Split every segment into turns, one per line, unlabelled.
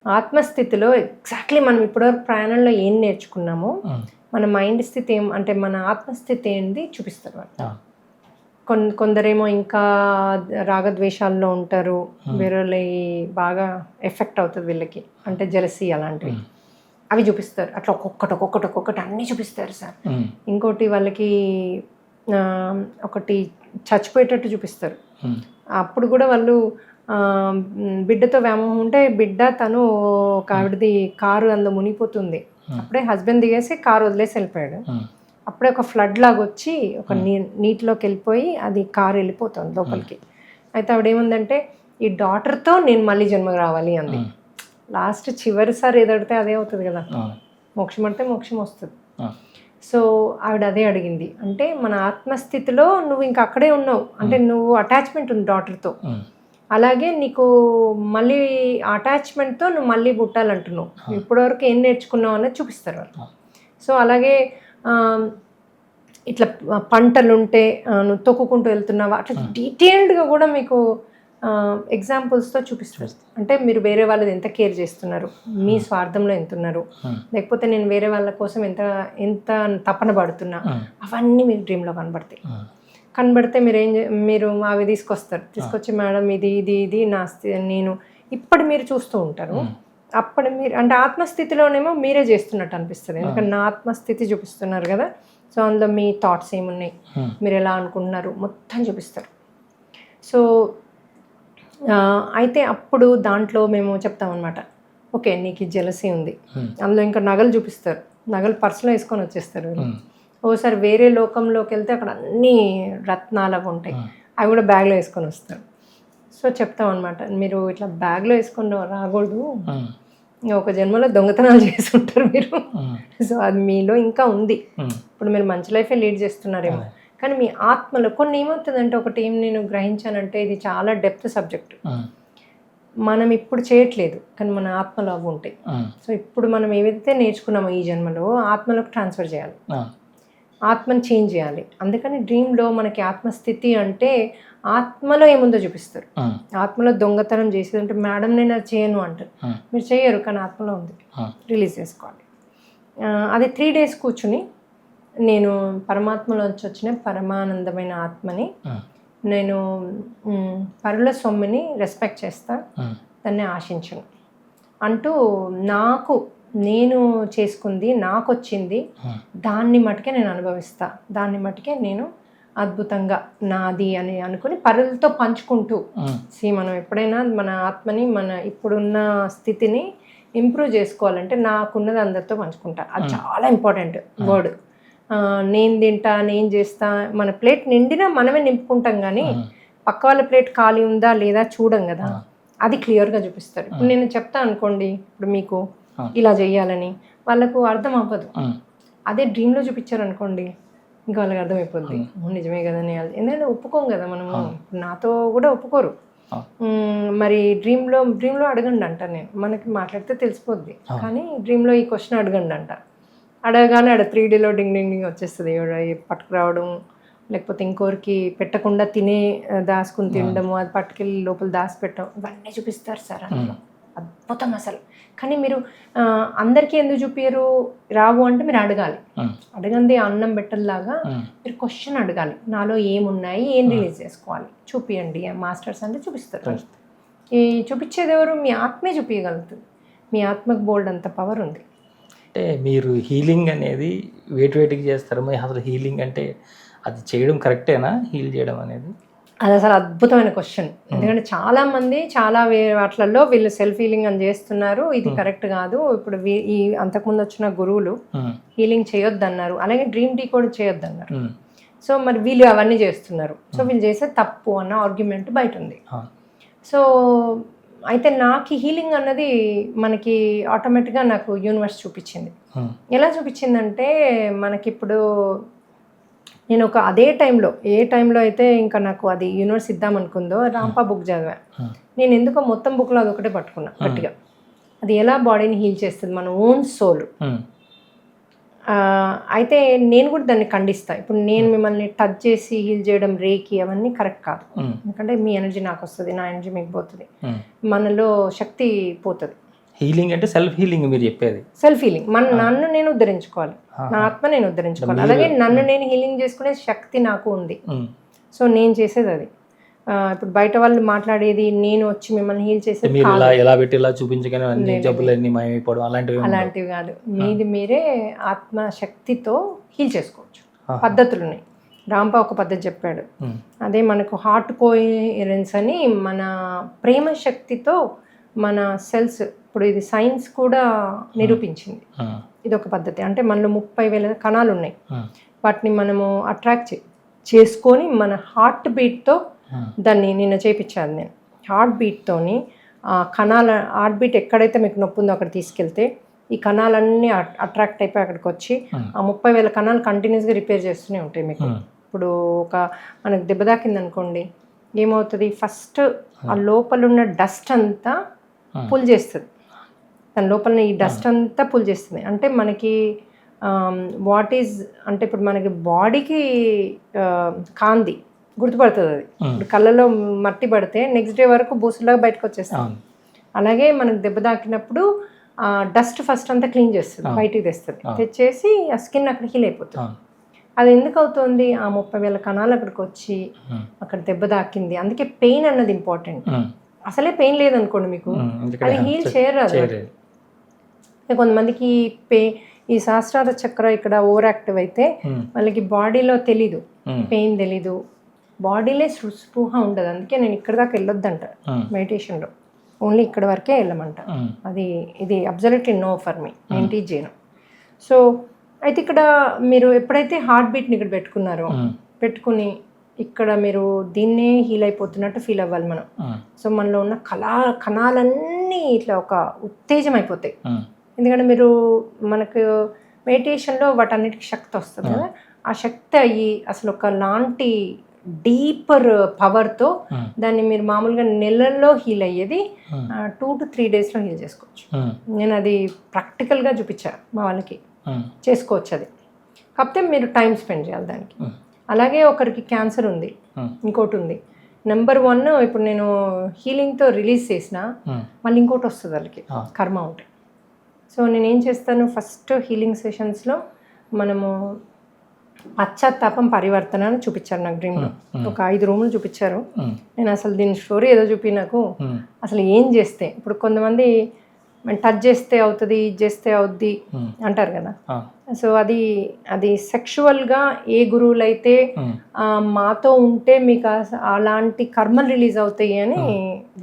ఆత్మస్థితిలో exactly మనం ఇప్పటివరకు ప్రయాణంలో ఏం నేర్చుకున్నామో, మన మైండ్ స్థితి అంటే మన ఆత్మస్థితి ఏంది చూపిస్తారు వాళ్ళు. కొందరేమో ఇంకా రాగద్వేషాల్లో ఉంటారు. వేరేళ్ళయి బాగా ఎఫెక్ట్ అవుతది వీళ్ళకి. అంటే జెలసీ అలాంటివి. అవి చూపిస్తారు. అట్లా ఒక్కొక్కటి అన్నీ చూపిస్తారు సార్. ఇంకోటి వాళ్ళకి ఒకటి చచ్చిపోయేటట్టు చూపిస్తారు. అప్పుడు కూడా వాళ్ళు బిడ్డతో వ్యామోహం ఉంటే బిడ్డ తను ఒక ఆవిడది కారు అందులో మునిగిపోతుంది. అప్పుడే హస్బెండ్ దిగేసి కారు వదిలేసి వెళ్ళిపోయాడు. అప్పుడే ఒక ఫ్లడ్ లాగా వచ్చి ఒక నీటిలోకి వెళ్ళిపోయి అది కారు వెళ్ళిపోతుంది లోపలికి. అయితే ఆవిడేముందంటే ఈ డాటర్తో నేను మళ్ళీ జన్మకు రావాలి అంది. లాస్ట్ చివరిసారి ఏదడితే అదే అవుతుంది కదా, మోక్షం అంటే మోక్షం వస్తుంది. సో ఆవిడ అదే అడిగింది. అంటే మన ఆత్మస్థితిలో నువ్వు ఇంకా అక్కడే ఉన్నావు, అంటే నువ్వు అటాచ్మెంట్ ఉంది డాటర్తో, అలాగే నీకు మళ్ళీ అటాచ్మెంట్తో నువ్వు మళ్ళీ పుట్టాలంటున్నావు. ఇప్పటివరకు ఏం నేర్చుకున్నావు అనేది చూపిస్తారు వాళ్ళు. సో అలాగే ఇట్లా పంటలుంటే నువ్వు తొక్కుకుంటూ వెళ్తున్నావా అట్లా డీటెయిల్డ్గా కూడా మీకు ఎగ్జాంపుల్స్తో చూపిస్తారు. అంటే మీరు వేరే వాళ్ళది ఎంత కేర్ చేస్తున్నారు, మీ స్వార్థంలో ఎంత ఉన్నారు, లేకపోతే నేను వేరే వాళ్ళ కోసం ఎంత తపన పడుతున్నా, అవన్నీ మీకు డ్రీమ్లో కనబడితే మీరు అవి తీసుకొచ్చి మేడం ఇది నా నేను ఇప్పుడు మీరు చూస్తూ ఉంటారు. అప్పుడు మీరు అంటే ఆత్మస్థితిలోనేమో మీరే చేస్తున్నట్టు అనిపిస్తుంది, ఎందుకంటే నా ఆత్మస్థితి చూపిస్తున్నారు కదా. సో అందులో మీ థాట్స్ ఏమున్నాయి, మీరు ఎలా అనుకుంటున్నారు మొత్తం చూపిస్తారు. సో అయితే అప్పుడు దాంట్లో మేము చెప్తామన్నమాట, ఓకే నీకు జెలసీ ఉంది. అందులో ఇంకా నగలు చూపిస్తారు, నగలు పర్సులో వేసుకొని వచ్చేస్తారు. ఓసారి వేరే లోకంలోకి వెళ్తే అక్కడ అన్నీ రత్నాలు అవి ఉంటాయి, అవి కూడా బ్యాగ్లో వేసుకొని వస్తారు. సో చెప్తాం అనమాట, మీరు ఇట్లా బ్యాగ్లో వేసుకొని రాకూడదు, ఒక జన్మలో దొంగతనాలు చేసి ఉంటారు మీరు. సో అది మీలో ఇంకా ఉంది. ఇప్పుడు మీరు మంచి లైఫే లీడ్ చేస్తున్నారేమో, కానీ మీ ఆత్మలో కొన్ని ఏమవుతుందంటే, ఒకటి ఏం నేను గ్రహించానంటే, ఇది చాలా డెప్త్ సబ్జెక్ట్. మనం ఇప్పుడు చేయట్లేదు కానీ మన ఆత్మలో అవి ఉంటాయి. సో ఇప్పుడు మనం ఏవైతే నేర్చుకున్నామో ఈ జన్మలో ఆత్మలోకి ట్రాన్స్ఫర్ చేయాలి, ఆత్మని చేంజ్ చేయాలి. అందుకని డ్రీమ్లో మనకి ఆత్మస్థితి అంటే ఆత్మలో ఏముందో చూపిస్తారు. ఆత్మలో దొంగతనం చేసేది అంటే మేడం నేను అది చేయను అంటారు, మీరు చేయరు కానీ ఆత్మలో ఉంది, రిలీజ్ చేసుకోవాలి. అది 3 days కూర్చుని నేను పరమాత్మలోంచి వచ్చిన పరమానందమైన ఆత్మని, నేను పరుల సొమ్మిని రెస్పెక్ట్ చేస్తా, దాన్ని ఆశించను అంటూ నేను చేసుకుంది నాకు వచ్చింది దాన్ని మటుకే నేను అనుభవిస్తా, దాన్ని మటుకే నేను అద్భుతంగా నాది అని అనుకుని పరులతో పంచుకుంటూ. మనం ఎప్పుడైనా మన ఆత్మని మన ఇప్పుడున్న స్థితిని ఇంప్రూవ్ చేసుకోవాలంటే నాకున్నది అందరితో పంచుకుంటా. అది చాలా ఇంపార్టెంట్ వర్డ్. నేను తింటా, నేను చేస్తా, మన ప్లేట్ నిండినా మనమే నింపుకుంటాం కానీ పక్క వాళ్ళ ప్లేట్ ఖాళీ ఉందా లేదా చూడం కదా, అది క్లియర్గా చూపిస్తారు. ఇప్పుడు నేను చెప్తా అనుకోండి, ఇప్పుడు మీకు ఇలా చెయ్యాలని, వాళ్ళకు అర్థం అవ్వదు. అదే డ్రీమ్లో చూపించారు అనుకోండి, ఇంకా వాళ్ళకి అర్థమైపోద్ది, నిజమే కదా అని. ఎందుకంటే ఒప్పుకోం కదా మనము, నాతో కూడా ఒప్పుకోరు. మరి డ్రీమ్లో అడగండి అంట. నేను మనకి మాట్లాడితే తెలిసిపోద్ది, కానీ డ్రీమ్లో ఈ క్వశ్చన్ అడగండి అంట. అడగగానే 3Dలో డింగ్ డింగ్ వచ్చేస్తుంది, పట్టుకురావడం, లేకపోతే ఇంకోరికి పెట్టకుండా దాచుకుని తినడము, అది పట్టుకెళ్ళి లోపల దాచిపెట్టడం, ఇవన్నీ చూపిస్తారు సార్. అందులో అద్భుతం అసలు. కానీ మీరు అందరికీ ఎందుకు చూపించరు, రావు అంటే మీరు అడగాలి. అడగంది అన్నం పెట్టలాగా మీరు క్వశ్చన్ అడగాలి, నాలో ఏమున్నాయి, ఏం రిలీజ్ చేసుకోవాలి, చూపియండి. మాస్టర్స్ అంటే చూపిస్తారు. ఈ చూపించేది ఎవరు? మీ ఆత్మే చూపించగలుగుతుంది. మీ ఆత్మకు బోల్డ్ అంత పవర్ ఉంది.
అంటే మీరు హీలింగ్ అనేది వేటికి చేస్తారు? మరి అసలు హీలింగ్ అంటే అది చేయడం కరెక్టేనా, హీల్ చేయడం అనేది?
అది అసలు అద్భుతమైన క్వశ్చన్. ఎందుకంటే చాలామంది చాలా వాటిలలో వీళ్ళు సెల్ఫ్ హీలింగ్ అని చేస్తున్నారు, ఇది కరెక్ట్ కాదు. ఇప్పుడు ఈ అంతకుముందు వచ్చిన గురువులు హీలింగ్ చేయొద్దన్నారు, అలాగే డ్రీమ్ డీకోడ్ చేయొద్దన్నారు. సో మరి వీళ్ళు అవన్నీ చేస్తున్నారు. సో వీళ్ళు చేసే తప్పు అన్న ఆర్గ్యుమెంట్ బయట ఉంది. సో అయితే నాకు హీలింగ్ అన్నది మనకి ఆటోమేటిక్గా నాకు యూనివర్స్ చూపించింది. ఎలా చూపించిందంటే మనకిప్పుడు నేను ఒక అదే టైంలో ఏ టైంలో అయితే ఇంకా నాకు అది యూనివర్స్ ఇద్దామనుకుందో రాంపా బుక్ చదివా. నేను ఎందుకో మొత్తం బుక్లో అది ఒకటే పట్టుకున్నా గట్టిగా. అది ఎలా బాడీని హీల్ చేస్తుంది, మన ఓన్ సోల్. అయితే నేను కూడా దాన్ని ఖండిస్తాను. ఇప్పుడు నేను మిమ్మల్ని టచ్ చేసి హీల్ చేయడం, రేకి అవన్నీ కరెక్ట్ కాదు. ఎందుకంటే మీ ఎనర్జీ నాకు వస్తుంది, నా ఎనర్జీ మీకు పోతుంది, మనలో శక్తి పోతుంది.
హీలింగ్ అంటే సెల్ఫ్ హీలింగ్ మీరు చెప్పేది.
సెల్ఫ్ హీలింగ్, నన్ను నేను ఉద్ధరించుకోవాలి, నా ఆత్మ నేను ఉద్ధరించుకోవాలి. అలాగే నన్ను నేను హీలింగ్ చేసుకునే శక్తి నాకు ఉంది. సో నేను చేసేది అది. ఇప్పుడు బయట వాళ్ళు మాట్లాడేది నేను వచ్చి మిమ్మల్ని హీల్ చేసేది
మీరు ఎలా పెట్టి ఇలా చూపించగానే అన్ని జబ్బులన్నీ మాయమైపోవడం అలాంటివి
కాదు. మీది మీరే ఆత్మ శక్తితో హీల్ చేసుకోవచ్చు. పద్ధతులు ఉన్నాయి. రాంపా ఒక పద్ధతి చెప్పాడు. అదే మనకు హార్ట్ కోహెరెన్స్ అని, మన ప్రేమ శక్తితో మన సెల్స్, ఇప్పుడు ఇది సైన్స్ కూడా నిరూపించింది. ఇది ఒక పద్ధతి. అంటే మనలో 30,000 కణాలు ఉన్నాయి. వాటిని మనము అట్రాక్ట్ చేసుకొని మన హార్ట్ బీట్తో దాన్ని నిన్న చేయించాను నేను. హార్ట్ బీట్తోని హార్ట్ బీట్ ఎక్కడైతే మీకు నొప్పి ఉందో అక్కడ తీసుకెళ్తే ఈ కణాలన్నీ అట్రాక్ట్ అయిపోయి అక్కడికి వచ్చి ఆ 30,000 కణాలు కంటిన్యూస్గా రిపేర్ చేస్తూనే ఉంటాయి మీకు. ఇప్పుడు మనకు దెబ్బ తాకింది అనుకోండి, ఏమవుతుంది, ఫస్ట్ ఆ లోపల ఉన్న డస్ట్ అంతా పుల్ చేస్తుంది. దాని లోపల ఈ డస్ట్ అంతా పుల్ చేస్తుంది. అంటే మనకి వాట్ ఈజ్ అంటే ఇప్పుడు మనకి బాడీకి కాంది గుర్తుపడుతుంది. అది ఇప్పుడు కళ్ళలో మట్టి పడితే నెక్స్ట్ డే వరకు బూసులాగా బయటకు వచ్చేస్తుంది. అలాగే మనకు దెబ్బ తాకినప్పుడు డస్ట్ ఫస్ట్ అంతా క్లీన్ చేస్తుంది, బయటికి తెస్తుంది. తెచ్చేసి ఆ స్కిన్ అక్కడ హీల్ అయిపోతుంది. అది ఎందుకు అవుతుంది, ఆ 30,000 కణాలు అక్కడికి వచ్చి అక్కడ దెబ్బ తాకింది. అందుకే పెయిన్ అన్నది ఇంపార్టెంట్. అసలే పెయిన్ లేదనుకోండి మీకు, అది హీల్ చేయరాదు. కొంతమందికి ఈ సహస్రార చక్ర ఇక్కడ ఓవర్ యాక్టివ్ అయితే వాళ్ళకి బాడీలో తెలీదు, పెయిన్ తెలీదు, బాడీలే స్పృహ ఉండదు. అందుకే నేను ఇక్కడ దాకా వెళ్ళొద్దంట మెడిటేషన్లో, ఓన్లీ ఇక్కడ వరకే వెళ్ళమంట. ఇది అబ్జల్యూట్లీ నో ఫర్ మీ, నేను టీచ్ చేయను. సో అయితే ఇక్కడ మీరు ఎప్పుడైతే హార్ట్ బీట్ని ఇక్కడ పెట్టుకున్నారో, పెట్టుకుని ఇక్కడ మీరు దీన్నే హీల్ అయిపోతున్నట్టు ఫీల్ అవ్వాలి మనం. సో మనలో ఉన్న కణాలన్నీ ఇట్లా ఒక ఉత్తేజం అయిపోతాయి. ఎందుకంటే మనకు మెడిటేషన్లో వాటన్నిటికి శక్తి వస్తుంది కదా, ఆ శక్తి అయ్యి అసలు ఒక లాంటి డీపర్ పవర్తో దాన్ని మీరు మామూలుగా నెలల్లో హీల్ అయ్యేది 2 to 3 డేస్లో హీల్ చేసుకోవచ్చు. నేను అది ప్రాక్టికల్గా చూపించాను మా వాళ్ళకి, చేసుకోవచ్చు అది. కాకపోతే మీరు టైం స్పెండ్ చేయాలి దానికి. అలాగే ఒకరికి క్యాన్సర్ ఉంది, ఇంకోటి ఉంది. నెంబర్ 1 ఇప్పుడు నేను హీలింగ్తో రిలీజ్ చేసిన మళ్ళీ ఇంకోటి వస్తుంది వాళ్ళకి, కర్మ ఉంటే. సో నేనేం చేస్తాను, ఫస్ట్ హీలింగ్ సెషన్స్లో మనము పశ్చాత్తాపం పరివర్తన అని చూపించారు నాకు డ్రీమ్లో. ఒక 5 రూములు చూపించారు. నేను అసలు దీని స్టోరీ ఏదో చూపి నాకు అసలు ఏం చేస్తే, ఇప్పుడు కొంతమంది టచ్ చేస్తే అవుతుంది, ఇది చేస్తే అవుద్ది అంటారు కదా. సో అది సెక్షువల్గా ఏ గురువులు అయితే మాతో ఉంటే మీకు అలాంటి కర్మలు రిలీజ్ అవుతాయి అని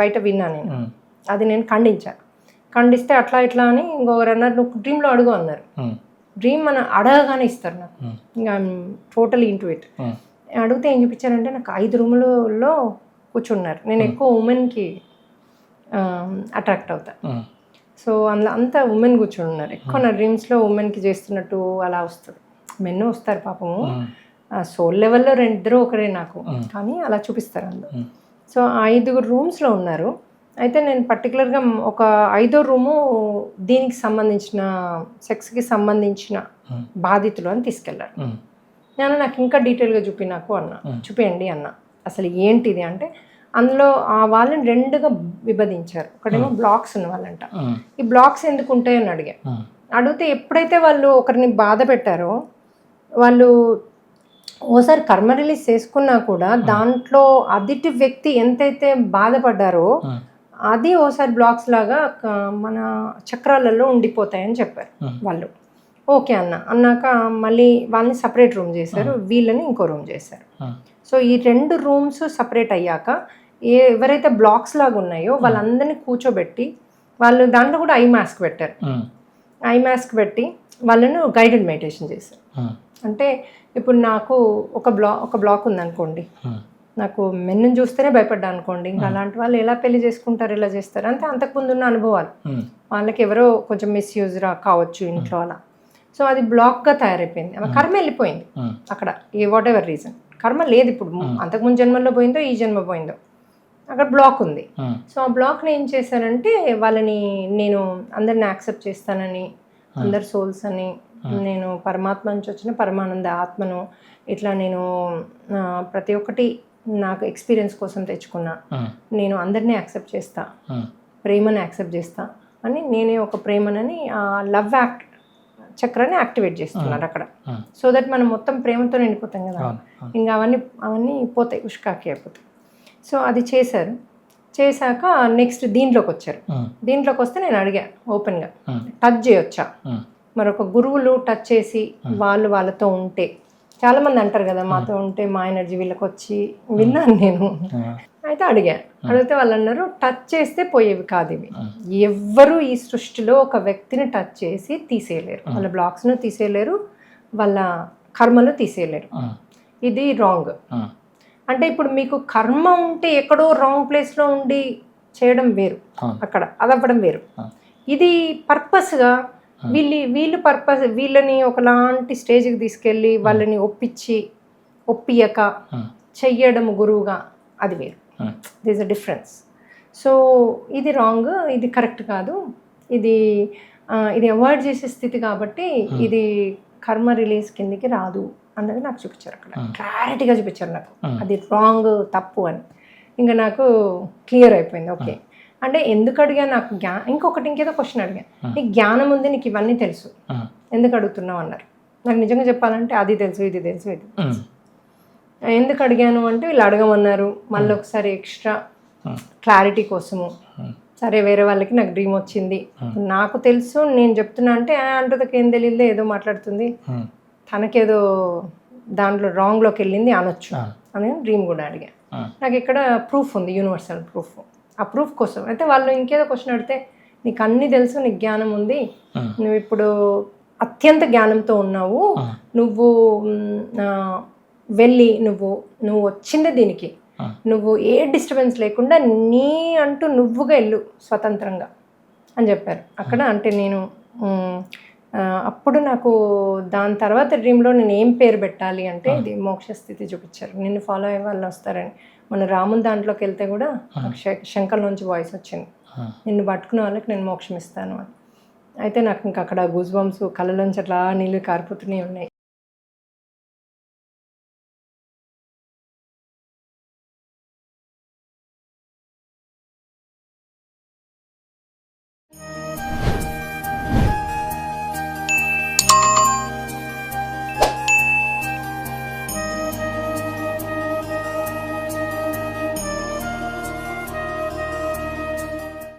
బయట విన్నా నేను. అది నేను ఖండిస్తే అట్లా ఇట్లా అని ఇంకొకరు అన్నారు, నువ్వు డ్రీమ్లో అడుగు అన్నారు. డ్రీమ్ మనం అడగగానే ఇస్తారు నాకు, ఇంకా టోటలీ ఇంటూ ఇట్. అడిగితే ఏం చూపించారంటే నాకు 5 రూములలో కూర్చున్నారు. నేను ఎక్కువ ఉమెన్కి అట్రాక్ట్ అవుతా. సో అందులో అంతా ఉమెన్ కూర్చొని ఉన్నారు ఎక్కువ. నా డ్రీమ్స్లో ఉమెన్కి చేస్తున్నట్టు అలా వస్తుంది. మెన్ వస్తారు పాపము, సోల్ లెవెల్లో 2 ఒకరే నాకు, కానీ అలా చూపిస్తారు అందులో. సో 5 రూమ్స్లో ఉన్నారు. అయితే నేను పర్టికులర్గా ఒక 5వ రూము దీనికి సంబంధించిన సెక్స్కి సంబంధించిన బాధితులు అని తీసుకెళ్ళారు. నాకు ఇంకా డీటెయిల్గా చూపియండి అన్న. అసలు ఏంటిది అంటే అందులో వాళ్ళని 2గా విభజించారు. ఒకటేమో బ్లాక్స్ ఉన్న వాళ్ళంట. ఈ బ్లాక్స్ ఎందుకు ఉంటాయని అడిగితే ఎప్పుడైతే వాళ్ళు ఒకరిని బాధ పెట్టారో, వాళ్ళు ఓసారి కర్మ రిలీజ్ చేసుకున్నా కూడా దాంట్లో అదిటి వ్యక్తి ఎంతైతే బాధపడ్డారో అది ఓసారి బ్లాక్స్ లాగా మన చక్రాలలో ఉండిపోతాయని చెప్పారు వాళ్ళు. ఓకే అన్నాక మళ్ళీ వాళ్ళని సపరేట్ రూమ్ చేశారు, వీళ్ళని ఇంకో రూమ్ చేశారు. సో ఈ 2 రూమ్స్ సపరేట్ అయ్యాక ఎవరైతే బ్లాక్స్ లాగా ఉన్నాయో వాళ్ళందరినీ కూర్చోబెట్టి, వాళ్ళు దాంట్లో కూడా ఐ మాస్క్ పెట్టారు. ఐ మాస్క్ పెట్టి వాళ్ళను గైడెడ్ మెడిటేషన్ చేశారు. అంటే ఇప్పుడు నాకు ఒక బ్లాక్ ఉందనుకోండి, నాకు మెన్నుని చూస్తేనే భయపడ్డా అనుకోండి. ఇంకా అలాంటి వాళ్ళు ఎలా పెళ్లి చేసుకుంటారు, ఎలా చేస్తారు అంటే అంతకుముందు ఉన్న అనుభవాలు. వాళ్ళకి ఎవరో కొంచెం మిస్యూజ్ కావచ్చు ఇంట్లో అలా. సో అది బ్లాక్గా తయారైపోయింది. ఆమె కర్మ వెళ్ళిపోయింది అక్కడ, ఏ వాట్ ఎవర్ రీజన్. కర్మ లేదు ఇప్పుడు, అంతకుముందు జన్మలో పోయిందో ఈ జన్మ పోయిందో, అక్కడ బ్లాక్ ఉంది. సో ఆ బ్లాక్ని ఏం చేశానంటే వాళ్ళని నేను అందరిని యాక్సెప్ట్ చేస్తానని, అందరు సోల్స్ అని, నేను పరమాత్మ నుంచి వచ్చిన పరమానంద ఆత్మను, ఇట్లా నేను ప్రతి ఒక్కటి నాకు ఎక్స్పీరియన్స్ కోసం తెచ్చుకున్నా, నేను అందరినీ యాక్సెప్ట్ చేస్తా, ప్రేమను యాక్సెప్ట్ చేస్తా అని నేనే ఒక ప్రేమనని లవ్ యాక్ట్ చక్రాన్ని యాక్టివేట్ చేస్తున్నారు అక్కడ. సో దట్ మనం మొత్తం ప్రేమతో నిండిపోతాం కదా, ఇంకా అవన్నీ పోతాయి, ఉష్కాకి అయిపోతాయి. సో అది చేశారు. చేశాక నెక్స్ట్ దీంట్లోకి వచ్చారు. దీంట్లోకి వస్తే నేను అడిగా ఓపెన్గా, టచ్ చేయొచ్చా, మరొక గురువులు టచ్ చేసి వాళ్ళతో ఉంటే, చాలామంది అంటారు కదా మాతో ఉంటే మా ఎనర్జీ వీళ్ళకి వచ్చి, విన్నాను నేను. అయితే అడిగితే వాళ్ళు అన్నారు టచ్ చేస్తే పోయేవి కాదు ఇవి. ఎవ్వరూ ఈ సృష్టిలో ఒక వ్యక్తిని టచ్ చేసి తీసేయలేరు, వాళ్ళ బ్లాక్స్ను తీసేయలేరు, వాళ్ళ కర్మలు తీసేయలేరు. ఇది రాంగ్. అంటే ఇప్పుడు మీకు కర్మ ఉంటే ఎక్కడో రాంగ్ ప్లేస్లో ఉండి చేయడం వేరు, అక్కడ అదవ్వడం వేరు. ఇది పర్పస్గా వీళ్ళు పర్పస్, వీళ్ళని ఒకలాంటి స్టేజ్కి తీసుకెళ్ళి వాళ్ళని ఒప్పియక చెయ్యడం గురువుగా, అది వేరు. This a difference. సో ఇది రాంగ్, ఇది కరెక్ట్ కాదు, ఇది అవాయిడ్ చేసే స్థితి కాబట్టి ఇది కర్మ రిలీజ్ కిందికి రాదు అన్నది నాకు చూపించారు అక్కడ, క్లారిటీగా చూపించారు నాకు, అది రాంగ్, తప్పు అని. ఇంకా నాకు క్లియర్ అయిపోయింది. ఓకే అంటే ఎందుకు అడిగా, నాకు ఇంకేదో క్వశ్చన్ అడిగాను, నీకు జ్ఞానం ఉంది, నీకు ఇవన్నీ తెలుసు, ఎందుకు అడుగుతున్నావు అన్నారు. నాకు నిజంగా చెప్పాలంటే అది తెలుసు, ఇది తెలుసు, ఇది తెలుసు. ఎందుకు అడిగాను అంటే వీళ్ళు అడగమన్నారు, మళ్ళీ ఒకసారి ఎక్స్ట్రా క్లారిటీ కోసము. సరే వేరే వాళ్ళకి నాకు డ్రీమ్ వచ్చింది, నాకు తెలుసు నేను చెప్తున్నా అంటే అంటదకి ఏం తెలియదు, ఏదో మాట్లాడుతుంది, తనకేదో దాంట్లో రాంగ్లోకి వెళ్ళింది అనొచ్చు అని డ్రీమ్ కూడా అడిగా. నాకు ఇక్కడ ప్రూఫ్ ఉంది, యూనివర్సల్ ప్రూఫ్. ఆ ప్రూఫ్ కోసం అయితే వాళ్ళు ఇంకేదో క్వశ్చన్ అడిగితే, నీకు అన్నీ తెలుసు, నీకు జ్ఞానం ఉంది, నువ్వు ఇప్పుడు అత్యంత జ్ఞానంతో ఉన్నావు, నువ్వు వెళ్ళి నువ్వు వచ్చిందే దీనికి, నువ్వు ఏ డిస్టర్బెన్స్ లేకుండా నీ అంటూ నువ్వుగా వెళ్ళు స్వతంత్రంగా అని చెప్పారు అక్కడ. అంటే నేను అప్పుడు నాకు దాని తర్వాత డ్రీమ్లో నేను ఏం పేరు పెట్టాలి అంటే ఇది మోక్ష స్థితి చూపించారు, నిన్ను ఫాలో అయ్యే వాళ్ళు వస్తారని. మన రాముని దాంట్లోకి వెళ్తే కూడా శంకర్లోంచి వాయిస్ వచ్చింది, నిన్ను పట్టుకునే వాళ్ళకి నేను మోక్షం ఇస్తాను అని. అయితే నాకు ఇంకా అక్కడ గూస్ బంప్స్ కళ్ళలోంచి అట్లా నీళ్ళు కారిపోతూనే ఉన్నాయి.